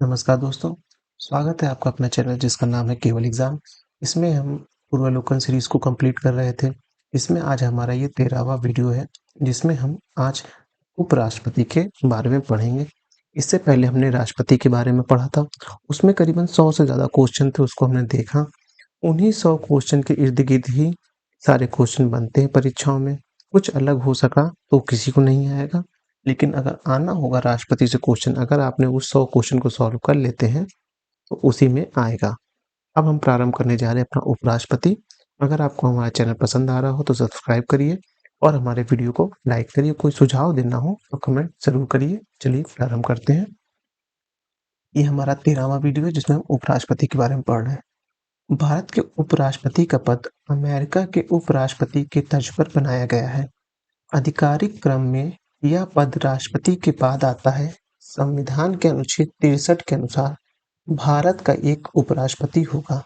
नमस्कार दोस्तों, स्वागत है आपका अपने चैनल जिसका नाम है केवल एग्ज़ाम। इसमें हम पूर्वावलोकन सीरीज़ को कंप्लीट कर रहे थे। इसमें आज हमारा ये 13वां वीडियो है, जिसमें हम आज उपराष्ट्रपति के बारे में पढ़ेंगे। इससे पहले हमने राष्ट्रपति के बारे में पढ़ा था, उसमें करीबन 100 से ज़्यादा क्वेश्चन थे, उसको हमने देखा। उन्हीं 100 क्वेश्चन के इर्द-गिर्द ही सारे क्वेश्चन बनते हैं परीक्षाओं में। कुछ अलग हो सका तो किसी को नहीं आएगा, लेकिन अगर आना होगा राष्ट्रपति से क्वेश्चन, अगर आपने उस 100 क्वेश्चन को सॉल्व कर लेते हैं, तो उसी में आएगा। अब हम प्रारंभ करने जा रहे हैं अपना उपराष्ट्रपति। अगर आपको हमारा चैनल पसंद आ रहा हो तो सब्सक्राइब करिए और हमारे वीडियो को लाइक करिए। कोई सुझाव देना हो तो कमेंट ज़रूर करिए। चलिए प्रारंभ करते हैं। ये हमारा 13वां वीडियो है जिसमें हम उपराष्ट्रपति के बारे में पढ़ रहे हैं। भारत के उपराष्ट्रपति का पद अमेरिका के उपराष्ट्रपति के तर्ज पर बनाया गया है। आधिकारिक क्रम में यह पद राष्ट्रपति के बाद आता है। संविधान के अनुच्छेद 63 के अनुसार भारत का एक उपराष्ट्रपति होगा।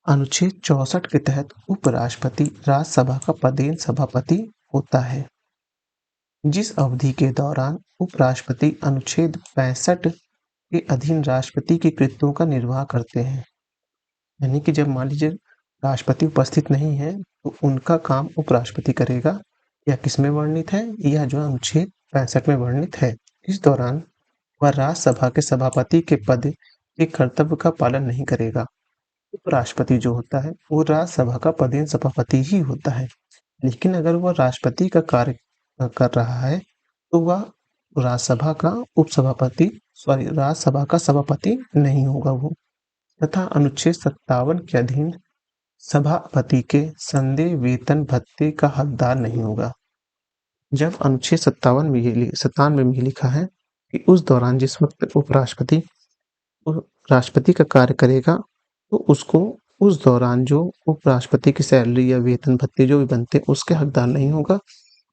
अनुच्छेद 64 के तहत उपराष्ट्रपति राज्यसभा का पदेन सभापति होता है। जिस अवधि के दौरान उपराष्ट्रपति अनुच्छेद 65 के अधीन राष्ट्रपति के कृत्यों का निर्वाह करते हैं, यानी कि जब मान लीजिए राष्ट्रपति उपस्थित नहीं है तो उनका काम उपराष्ट्रपति करेगा। यह किसमें वर्णित है? यह जो अनुच्छेद 65 में वर्णित है। इस दौरान वह राज्यसभा के सभापति के पद के कर्तव्य का पालन नहीं करेगा। उपराष्ट्रपति जो होता है वो राज्यसभा का पदेन सभापति ही होता है, लेकिन अगर वह राष्ट्रपति का कार्य कर रहा है तो वह राज्यसभा का सभापति नहीं होगा वो। तथा अनुच्छेद 57 के अधीन सभापति के संदेह वेतन भत्ते का हकदार नहीं होगा। जब अनुच्छेद 97 में ये लिखा है कि उस दौरान जिस वक्त उपराष्ट्रपति राष्ट्रपति का कार्य करेगा तो उसको उस दौरान जो उपराष्ट्रपति की सैलरी या वेतन भत्ते जो भी बनते हैं उसके हकदार नहीं होगा,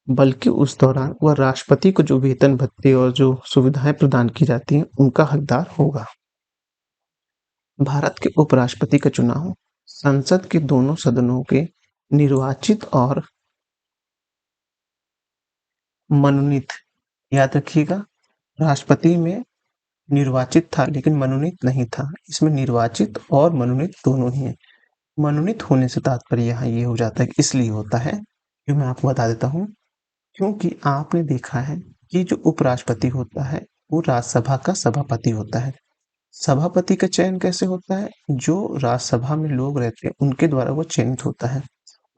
बल्कि उस दौरान वह राष्ट्रपति को जो वेतन भत्ते और जो सुविधाएं प्रदान की जाती हैं उनका हकदार होगा। भारत के उपराष्ट्रपति का चुनाव संसद के दोनों सदनों के निर्वाचित और मनोनीत, याद रखिएगा, राष्ट्रपति में निर्वाचित था लेकिन मनोनीत नहीं था। इसमें निर्वाचित और मनोनीत दोनों ही है। मनोनीत होने से तात्पर्य यहाँ ये हो जाता है कि इसलिए होता है, जो मैं आपको बता देता हूँ, क्योंकि आपने देखा है कि जो उपराष्ट्रपति होता है वो राज्यसभा का सभापति होता है। सभापति का चयन कैसे होता है? जो राज्यसभा में लोग रहते हैं उनके द्वारा वो चयनित होता है।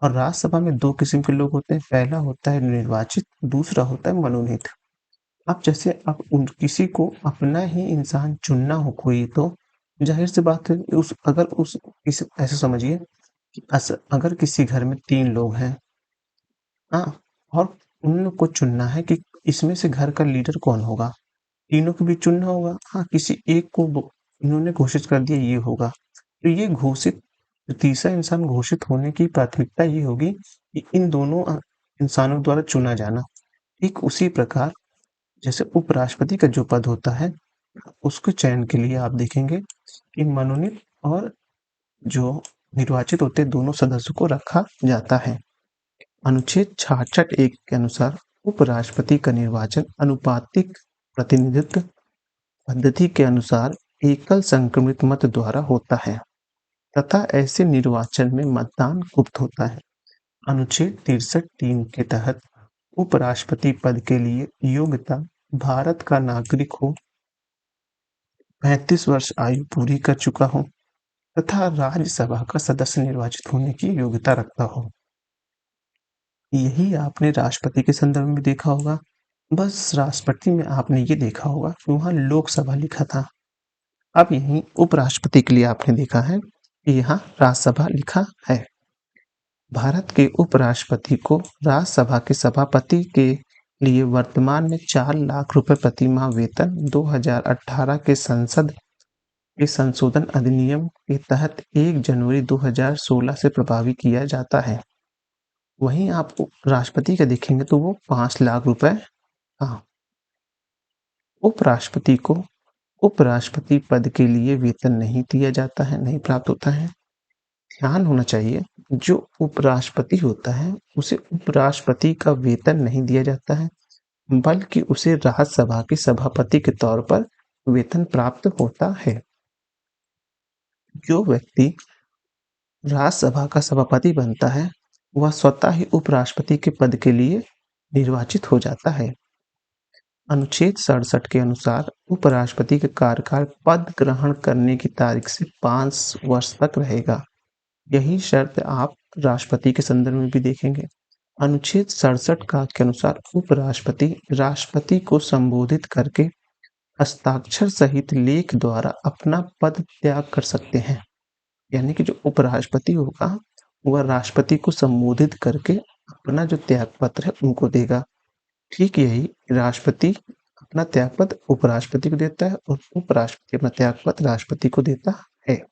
और राज्यसभा में दो किस्म के लोग होते हैं, पहला होता है निर्वाचित, दूसरा होता है मनोनीत। अब जैसे अब किसी को अपना ही इंसान चुनना हो कोई, तो जाहिर सी बात है ऐसे समझिए कि अगर किसी घर में 3 लोग हैं, हाँ, और उन लोग को चुनना है कि इसमें से घर का लीडर कौन होगा। तीनों के बीच चुनना होगा। हाँ, किसी एक को इन्होंने घोषित कर दिया ये होगा, तो ये घोषित तीसरा इंसान घोषित होने की प्राथमिकता ये होगी कि इन दोनों इंसानों द्वारा चुना जाना। ठीक उसी प्रकार जैसे उपराष्ट्रपति का जो पद होता है उसके चयन के लिए आप देखेंगे कि मनोनीत और जो निर्वाचित होते दोनों सदस्यों को रखा जाता है। अनुच्छेद 66(1) के अनुसार उपराष्ट्रपति का निर्वाचन अनुपातिक प्रतिनिधित्व पद्धति के अनुसार एकल संक्रमित मत द्वारा होता है तथा ऐसे निर्वाचन में मतदान गुप्त होता है। अनुच्छेद 63(3) के तहत उपराष्ट्रपति पद के लिए योग्यता भारत का नागरिक हो, 35 वर्ष आयु पूरी कर चुका हो तथा राज्यसभा का सदस्य निर्वाचित होने की योग्यता रखता हो। यही आपने राष्ट्रपति के संदर्भ में देखा होगा। बस राष्ट्रपति में आपने ये देखा होगा कि वहाँ लोकसभा लिखा था। अब यहीं उपराष्ट्रपति के लिए आपने देखा है कि यहाँ राज्यसभा लिखा है। भारत के उपराष्ट्रपति को राज्यसभा के सभापति के लिए वर्तमान में 4 लाख रुपए प्रति माह वेतन 2018 के संसद के संशोधन अधिनियम के तहत 1 जनवरी 2016 से प्रभावी किया जाता है। वहीं आप राष्ट्रपति का देखेंगे तो वो 5 लाख रुपए। हाँ, उपराष्ट्रपति को उपराष्ट्रपति पद के लिए वेतन नहीं दिया जाता है, नहीं प्राप्त होता है। ध्यान होना चाहिए, जो उपराष्ट्रपति होता है उसे उपराष्ट्रपति का वेतन नहीं दिया जाता है, बल्कि उसे राज्यसभा के सभापति के तौर पर वेतन प्राप्त होता है। जो व्यक्ति राज्यसभा का सभापति बनता है, वह स्वतः ही उपराष्ट्रपति के पद के लिए निर्वाचित हो जाता है। अनुच्छेद 67 के अनुसार उपराष्ट्रपति का कार्यकाल पद ग्रहण करने की तारीख से 5 वर्ष तक रहेगा। यही शर्त आप राष्ट्रपति के संदर्भ में भी देखेंगे। अनुच्छेद 67 का के अनुसार उपराष्ट्रपति राष्ट्रपति को संबोधित करके हस्ताक्षर सहित लेख द्वारा अपना पद त्याग कर सकते हैं। यानी कि जो उपराष्ट्रपति होगा वह राष्ट्रपति को संबोधित करके अपना जो त्याग पत्र है उनको देगा। ठीक यही राष्ट्रपति अपना त्यागपत्र उपराष्ट्रपति को देता है और उपराष्ट्रपति अपना त्यागपत्र राष्ट्रपति को देता है।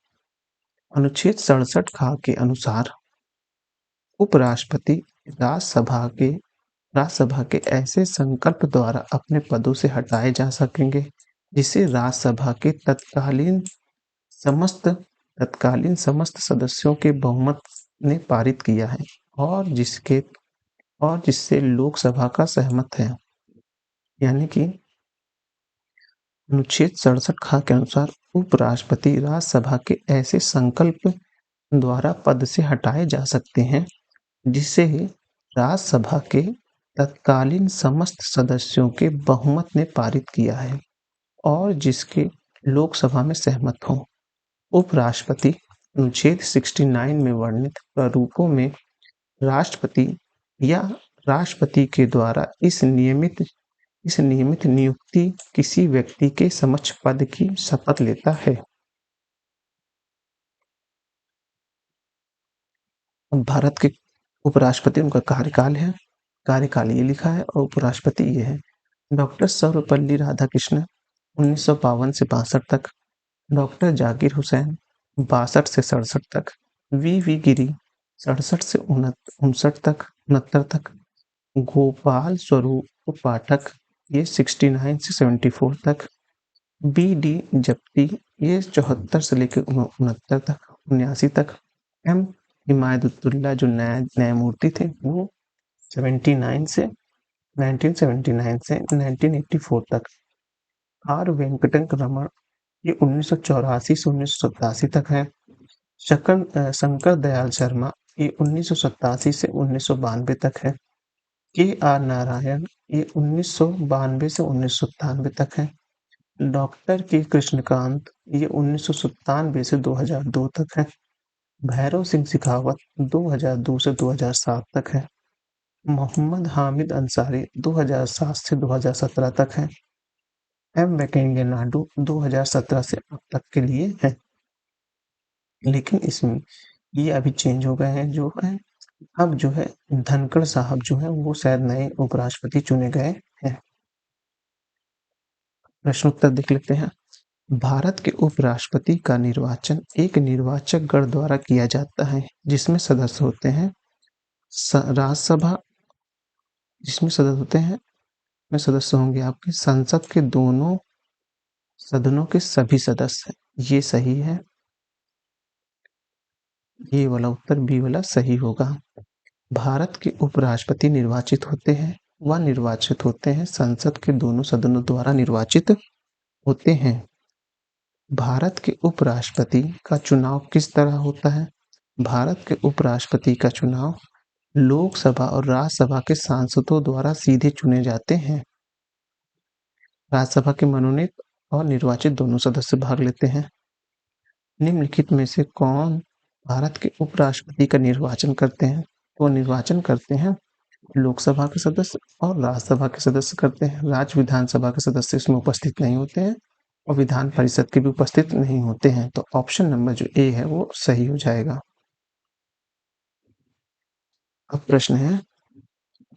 अनुच्छेद 67 खा के अनुसार उपराष्ट्रपति राज्यसभा के ऐसे संकल्प द्वारा अपने पदों से हटाए जा सकेंगे जिसे राज्यसभा के तत्कालीन समस्त सदस्यों के बहुमत ने पारित किया है और जिससे लोकसभा का सहमत है। यानी कि अनुच्छेद 67 खा के अनुसार उपराष्ट्रपति राज्यसभा के ऐसे संकल्प द्वारा पद से हटाए जा सकते हैं जिसे राज्यसभा के तत्कालीन समस्त सदस्यों के बहुमत ने पारित किया है और जिसके लोकसभा में सहमत हो। उपराष्ट्रपति अनुच्छेद 69 में वर्णित प्रारूपों में राष्ट्रपति या राष्ट्रपति के द्वारा इस नियमित नियुक्ति किसी व्यक्ति के समक्ष पद की शपथ लेता है। भारत के उपराष्ट्रपति उनका कार्यकाल है, कार्यकाल ये लिखा है और उपराष्ट्रपति ये है। डॉक्टर सर्वपल्ली राधाकृष्णन 1952 से 62 तक, डॉक्टर जाकिर हुसैन 62 से 67 तक, वी गिरी 67 से 59 तक 69 तक, गोपाल स्वरूप पाठक ये 69 से 74 तक, बी डी जप्ती ये 74 से लेकर 69 तक 79 तक, एम हिमायतुल्लाह जो न्यायमूर्ति थे वो 1979 से 1984 तक, आर वेंकट रमन ये 1984 से 1987 तक है, शंकर दयाल शर्मा ये 1987 से 1992 तक है, के आर नारायण ये 1992 से 1997 तक है, डॉक्टर के कृष्णकांत ये 1997 से 2002 तक है, भैरव सिंह शेखावत 2002 से 2007 तक है, मोहम्मद हामिद अंसारी 2007 से 2017 तक है, एम वेंकैया नायडू 2017 से अब तक के लिए है। लेकिन इसमें ये अभी चेंज हो गए हैं जो है, अब जो है धनखड़ साहब जो है वो शायद नए उपराष्ट्रपति चुने गए हैं। प्रश्न उत्तर देख लेते हैं। भारत के उपराष्ट्रपति का निर्वाचन एक निर्वाचक गण द्वारा किया जाता है जिसमें सदस्य होते हैं राज्यसभा, जिसमें सदस्य होते हैं में सदस्य होंगे आपके संसद के दोनों सदनों के सभी सदस्य। ये सही है, ये वाला उत्तर बी वाला सही होगा। भारत के उपराष्ट्रपति निर्वाचित होते हैं, वह निर्वाचित होते हैं संसद के दोनों सदनों द्वारा निर्वाचित होते हैं। भारत के उपराष्ट्रपति का चुनाव किस तरह होता है? भारत के उपराष्ट्रपति का चुनाव लोकसभा और राज्यसभा के सांसदों द्वारा सीधे चुने जाते हैं। राज्यसभा के मनोनीत और निर्वाचित दोनों सदस्य भाग लेते हैं। निम्नलिखित में से कौन भारत के उपराष्ट्रपति का निर्वाचन करते हैं? तो निर्वाचन करते हैं लोकसभा के सदस्य और राज्यसभा के सदस्य करते हैं। राज्य विधानसभा के सदस्य इसमें उपस्थित नहीं होते हैं और विधान परिषद के भी उपस्थित नहीं होते हैं। तो ऑप्शन नंबर जो ए है वो सही हो जाएगा। अब प्रश्न है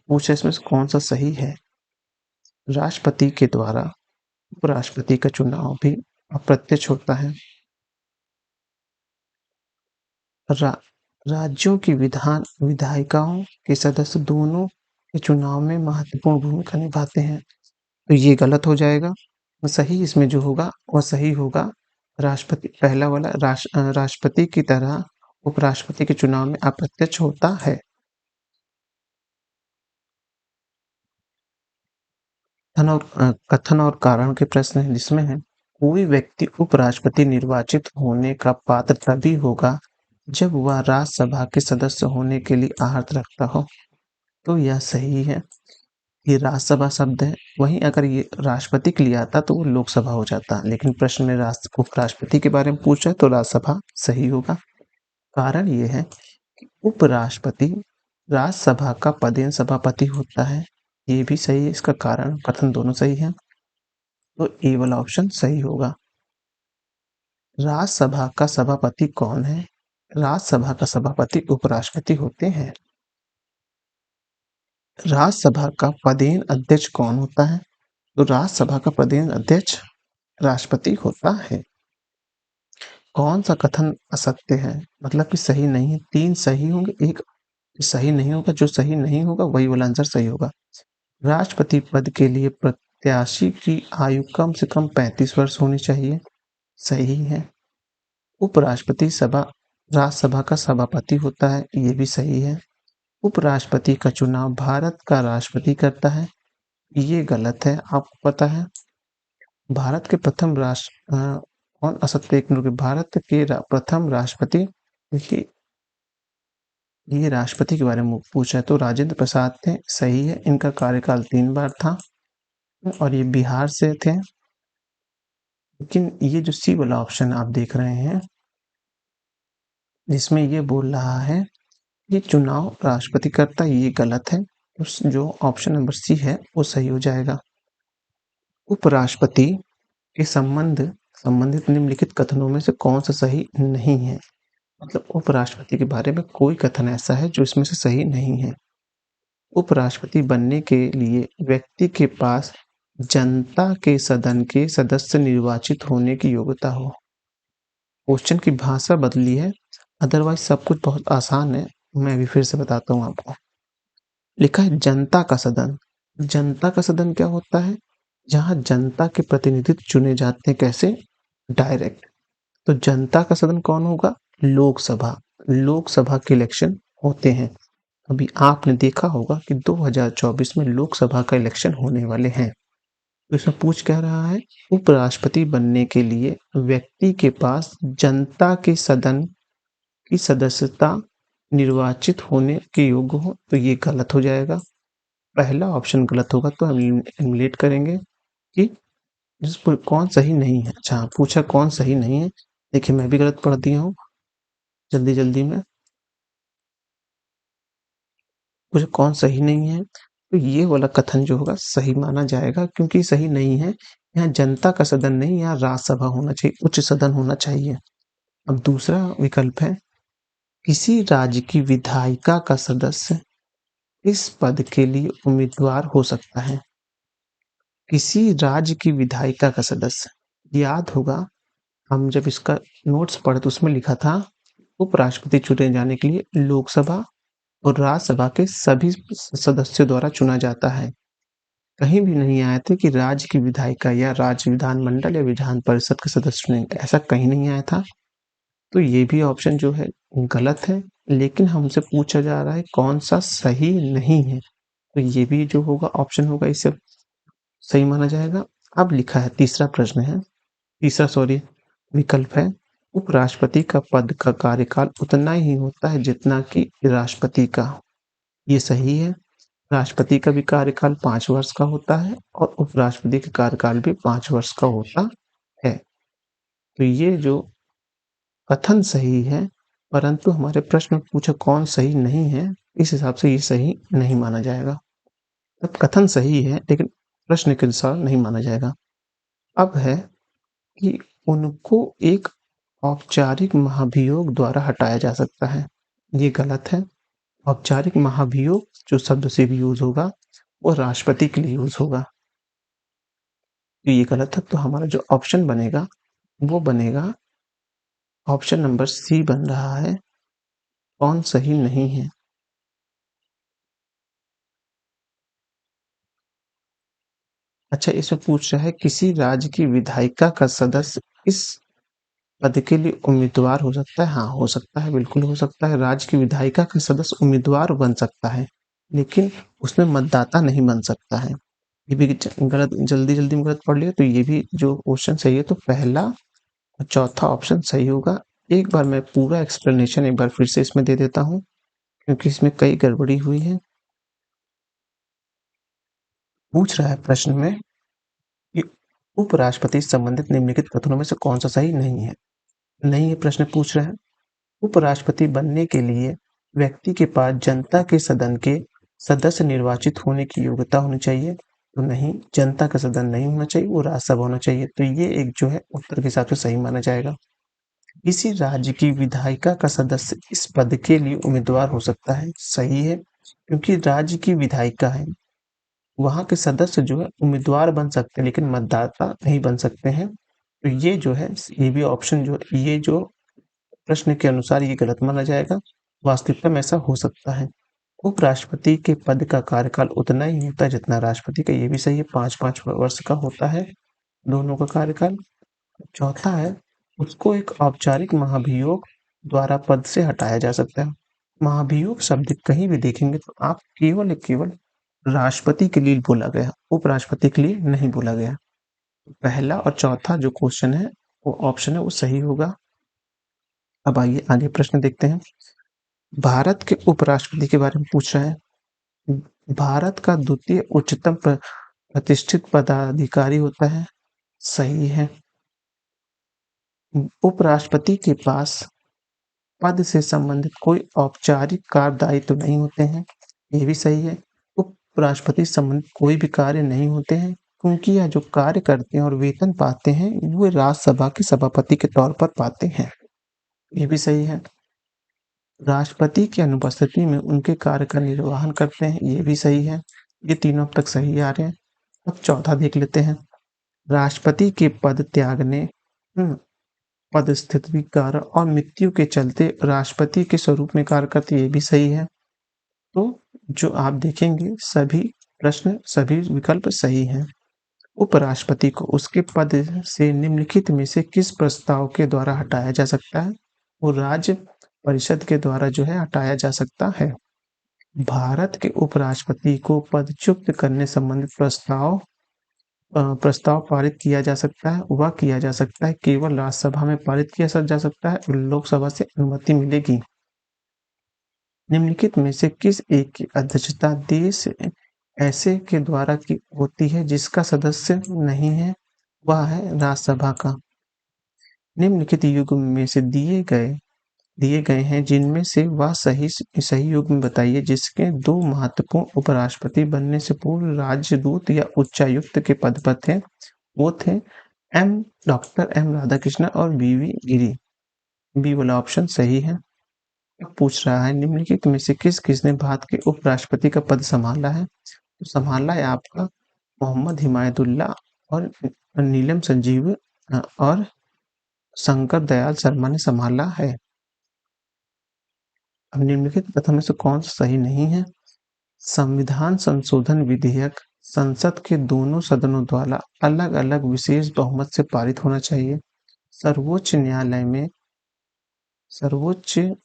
पूछा इसमें से कौन सा सही है? राष्ट्रपति के द्वारा उपराष्ट्रपति का चुनाव भी अप्रत्यक्ष होता है। राज्यों की विधायिकाओं के सदस्य दोनों के चुनाव में महत्वपूर्ण भूमिका निभाते हैं। तो ये गलत हो जाएगा। सही इसमें जो होगा वह सही होगा राष्ट्रपति, पहला वाला राष्ट्रपति की तरह उपराष्ट्रपति के चुनाव में अप्रत्यक्ष होता है। कथन और कारण के प्रश्न है जिसमें है कोई व्यक्ति उपराष्ट्रपति निर्वाचित होने का पात्र तभी होगा जब वह राज्यसभा के सदस्य होने के लिए आर्हत रखता हो। तो यह सही है। ये राज्यसभा शब्द है, वहीं अगर ये राष्ट्रपति के लिए आता तो वो लोकसभा हो जाता, लेकिन प्रश्न में उपराष्ट्रपति के बारे में पूछा है तो राज्यसभा सही होगा। कारण ये है कि उपराष्ट्रपति राज्यसभा का पदेन सभापति होता है, ये भी सही है। इसका कारण कथन दोनों सही है, तो ए वाला ऑप्शन सही होगा। राज्यसभा का सभापति कौन है? राज्यसभा का सभापति उपराष्ट्रपति होते हैं। राज्यसभा का पदेन अध्यक्ष कौन होता है? तो राज्यसभा का पदेन अध्यक्ष राष्ट्रपति होता है। कौन सा कथन असत्य है, मतलब कि सही नहीं है? 3 सही होंगे, 1 सही नहीं होगा। जो सही नहीं होगा वही वाला आंसर सही होगा। राष्ट्रपति पद के लिए प्रत्याशी की आयु कम से कम 35 वर्ष होनी चाहिए, सही है। उपराष्ट्रपति राज्यसभा का सभापति होता है, ये भी सही है। उपराष्ट्रपति का चुनाव भारत का राष्ट्रपति करता है, ये गलत है। आपको पता है भारत के प्रथम कौन असत्य भारत के प्रथम राष्ट्रपति, देखिए ये राष्ट्रपति के बारे में पूछा है तो राजेंद्र प्रसाद थे, सही है। इनका कार्यकाल 3 बार था और ये बिहार से थे। लेकिन ये जो सी वाला ऑप्शन आप देख रहे हैं जिसमें ये बोल रहा है ये चुनाव राष्ट्रपति करता है, ये गलत है। तो जो ऑप्शन नंबर सी है वो सही हो जाएगा। उपराष्ट्रपति के संबंधित निम्नलिखित कथनों में से कौन सा सही नहीं है? मतलब उपराष्ट्रपति के बारे में कोई कथन ऐसा है जो इसमें से सही नहीं है। उपराष्ट्रपति बनने के लिए व्यक्ति के पास जनता के सदन के सदस्य निर्वाचित होने की योग्यता हो। क्वेश्चन की भाषा बदली है, अदरवाइज सब कुछ बहुत आसान है। मैं भी फिर से बताता हूँ आपको। लिखा है जनता का सदन। जनता का सदन क्या होता है? जहां जनता के प्रतिनिधित्व चुने जाते हैं। कैसे? डायरेक्ट। तो जनता का सदन कौन होगा? लोकसभा। लोकसभा के इलेक्शन होते हैं। अभी आपने देखा होगा कि 2024 में लोकसभा का इलेक्शन होने वाले हैं। तो इसमें पूछ क्या रहा है? उपराष्ट्रपति बनने के लिए व्यक्ति के पास जनता के सदन की सदस्यता निर्वाचित होने के योग्य हो, तो ये गलत हो जाएगा। पहला ऑप्शन गलत होगा, तो हम एलिमिनेट करेंगे कि जिस पर कौन सही नहीं है। अच्छा, पूछा कौन सही नहीं है। देखिए मैं भी गलत पढ़ दिया हूँ जल्दी में। पूछा कौन सही नहीं है, तो ये वाला कथन जो होगा सही माना जाएगा, क्योंकि सही नहीं है। यहाँ जनता का सदन नहीं, यहाँ राज्यसभा होना चाहिए, उच्च सदन होना चाहिए। अब दूसरा विकल्प है किसी राज्य की विधायिका का सदस्य इस पद के लिए उम्मीदवार हो सकता है। किसी राज्य की विधायिका का सदस्य, याद होगा हम जब इसका नोट्स पढ़े तो उसमें लिखा था उपराष्ट्रपति चुने जाने के लिए लोकसभा और राज्यसभा के सभी सदस्यों द्वारा चुना जाता है। कहीं भी नहीं आया था कि राज्य की विधायिका या राज्य विधानमंडल या विधान परिषद के सदस्य चुनेंगे, ऐसा कहीं नहीं आया था। तो ये भी ऑप्शन जो है गलत है, लेकिन हमसे पूछा जा रहा है कौन सा सही नहीं है, तो ये भी जो होगा ऑप्शन होगा इसे सही माना जाएगा। अब लिखा है तीसरा विकल्प है उपराष्ट्रपति का पद का कार्यकाल उतना ही होता है जितना कि राष्ट्रपति का। ये सही है। राष्ट्रपति का भी कार्यकाल 5 वर्ष का होता है और उपराष्ट्रपति का कार्यकाल भी 5 वर्ष का होता है। तो ये जो कथन सही है, परंतु हमारे प्रश्न में पूछा कौन सही नहीं है, इस हिसाब से ये सही नहीं माना जाएगा। तब कथन सही है लेकिन प्रश्न के अनुसार नहीं माना जाएगा। अब है कि उनको एक औपचारिक महाभियोग द्वारा हटाया जा सकता है, ये गलत है। औपचारिक महाभियोग जो शब्द से भी यूज होगा वो राष्ट्रपति के लिए यूज होगा, तो ये गलत है। तो हमारा जो ऑप्शन बनेगा वो बनेगा ऑप्शन नंबर सी बन रहा है, कौन सही नहीं है। अच्छा, इसमें पूछ रहा है किसी राज्य की विधायिका का सदस्य इस पद के लिए उम्मीदवार हो सकता है। हाँ, हो सकता है, बिल्कुल हो सकता है। राज्य की विधायिका का सदस्य उम्मीदवार बन सकता है, लेकिन उसमें मतदाता नहीं बन सकता है। ये भी गलत, जल्दी-जल्दी में गलत पढ़ लिया तो ये भी जो क्वेश्चन सही है तो पहला और चौथा ऑप्शन सही होगा। एक बार मैं पूरा एक्सप्लेनेशन एक बार फिर से इसमें दे देता हूँ, क्योंकि इसमें कई गड़बड़ी हुई है। पूछ रहा है प्रश्न में कि उपराष्ट्रपति से संबंधित निम्नलिखित कथनों में से कौन-सा सही नहीं है? नहीं, ये प्रश्न पूछ रहा है उपराष्ट्रपति बनने के लिए व्यक्ति के पास जनता के सदन के सदस्य निर्वाचित होने की योग्यता होनी चाहिए। तो नहीं, जनता का सदन नहीं होना चाहिए, वो राज्यसभा होना चाहिए। तो ये एक जो है उत्तर के हिसाब से सही माना जाएगा। किसी राज्य की विधायिका का सदस्य इस पद के लिए उम्मीदवार हो सकता है, सही है, क्योंकि राज्य की विधायिका है। वहाँ के सदस्य जो है उम्मीदवार बन सकते हैं, लेकिन मतदाता नहीं बन सकते हैं। तो ये जो है, ये भी ऑप्शन जो ये जो प्रश्न के अनुसार ये गलत माना जाएगा। वास्तविकता में ऐसा हो सकता है। उपराष्ट्रपति के पद का कार्यकाल उतना ही होता है जितना राष्ट्रपति का, ये भी सही है, 5-5 वर्ष का होता है दोनों का कार्यकाल। चौथा है, उसको एक औपचारिक महाभियोग द्वारा पद से हटाया जा सकता है। महाभियोग शब्द कहीं भी देखेंगे तो आप केवल राष्ट्रपति के लिए बोला गया, उपराष्ट्रपति के लिए नहीं बोला गया। पहला और चौथा जो क्वेश्चन है वो ऑप्शन है वो सही होगा। अब आइए आगे प्रश्न देखते हैं। भारत के उपराष्ट्रपति के बारे में पूछ रहा है। भारत का द्वितीय उच्चतम प्रतिष्ठित पदाधिकारी होता है, सही है। उपराष्ट्रपति के पास पद से संबंधित कोई औपचारिक कार्यदायित्व नहीं होते हैं, ये भी सही है। उपराष्ट्रपति से संबंधित कोई भी कार्य नहीं होते हैं, क्योंकि यह जो कार्य करते हैं और वेतन पाते हैं वो राज्यसभा के सभापति के तौर पर पाते हैं, ये भी सही है। राष्ट्रपति की अनुपस्थिति में उनके कार्य का निर्वहन करते हैं, ये भी सही है। ये तीनों अब तक सही आ रहे हैं। अब चौथा देख लेते हैं। राष्ट्रपति के पद त्यागने, पदस्थापना कारण और मृत्यु के चलते राष्ट्रपति के स्वरूप में कार्य करते, ये भी सही है। तो जो आप देखेंगे सभी प्रश्न, सभी विकल्प सही हैं। उपराष्ट्रपति को उसके पद से निम्नलिखित में से किस प्रस्ताव के द्वारा हटाया जा सकता है? वो राज्य परिषद के द्वारा जो है हटाया जा सकता है। भारत के उपराष्ट्रपति को पदच्युत करने संबंधित प्रस्ताव पारित किया जा सकता है, वह किया जा सकता है केवल राज्यसभा में पारित किया जा सकता है और लोकसभा से अनुमति मिलेगी। निम्नलिखित में से किस एक की अध्यक्षता देश ऐसे के द्वारा की होती है जिसका सदस्य नहीं है, वह है राज्यसभा का। निम्नलिखित युग्म में से दिए गए हैं जिनमें से वह सही युग्म बताइए जिसके दो महत्वपूर्ण उपराष्ट्रपति बनने से पूर्व राजदूत या उच्चायुक्त के पद पर थे। वो थे डॉक्टर एम राधाकृष्णन और वी गिरी। बी वाला ऑप्शन सही है। अब पूछ रहा है निम्नलिखित में से किसने भारत के उपराष्ट्रपति का पद संभाला है? तो संभाला है आपका मोहम्मद हिमायतुल्लाह और नीलम संजीव और शंकर दयाल शर्मा ने संभाला है। अब निम्नलिखित कथन में से कौन सा सही नहीं है? संविधान संशोधन विधेयक संसद के दोनों सदनों द्वारा अलग-अलग विशेष बहुमत से पारित होना चाहिए। सर्वोच्च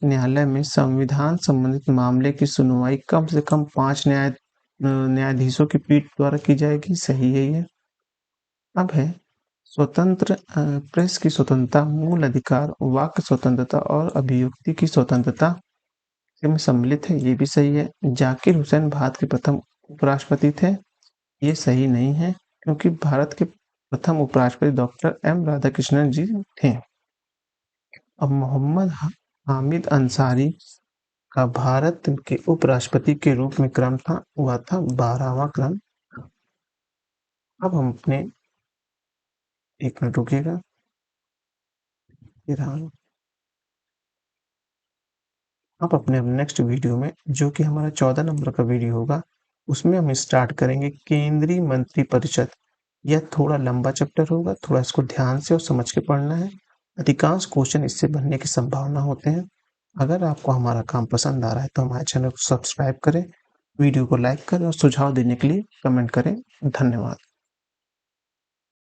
न्यायालय में संविधान संबंधित मामले की सुनवाई कम से कम 5 न्यायाधीशों की पीठ द्वारा की जाएगी, सही है ये। अब है स्वतंत्र प्रेस की स्वतंत्रता, मूल अधिकार, वाक स्वतंत्रता और अभिव्यक्ति की स्वतंत्रता में सम्मिलित है, ये भी सही है। जाकिर हुसैन भारत के प्रथम उपराष्ट्रपति थे, ये सही नहीं है क्योंकि भारत के प्रथम उपराष्ट्रपति डॉक्टर एम राधाकृष्णन जी थे। अब मोहम्मद हामिद अंसारी का भारत के उपराष्ट्रपति के रूप में क्रम हुआ था 12वां क्रम। अब हम अपने 1 मिनट रुकिएगा। अब अपने नेक्स्ट वीडियो में जो कि हमारा 14 नंबर का वीडियो होगा उसमें हम स्टार्ट करेंगे केंद्रीय मंत्री परिषद। यह थोड़ा लंबा चैप्टर होगा, थोड़ा इसको ध्यान से और समझ के पढ़ना है। अधिकांश क्वेश्चन इससे बनने की संभावना होते हैं। अगर आपको हमारा काम पसंद आ रहा है तो हमारे चैनल को सब्सक्राइब करें, वीडियो को लाइक करें और सुझाव देने के लिए कमेंट करें। धन्यवाद।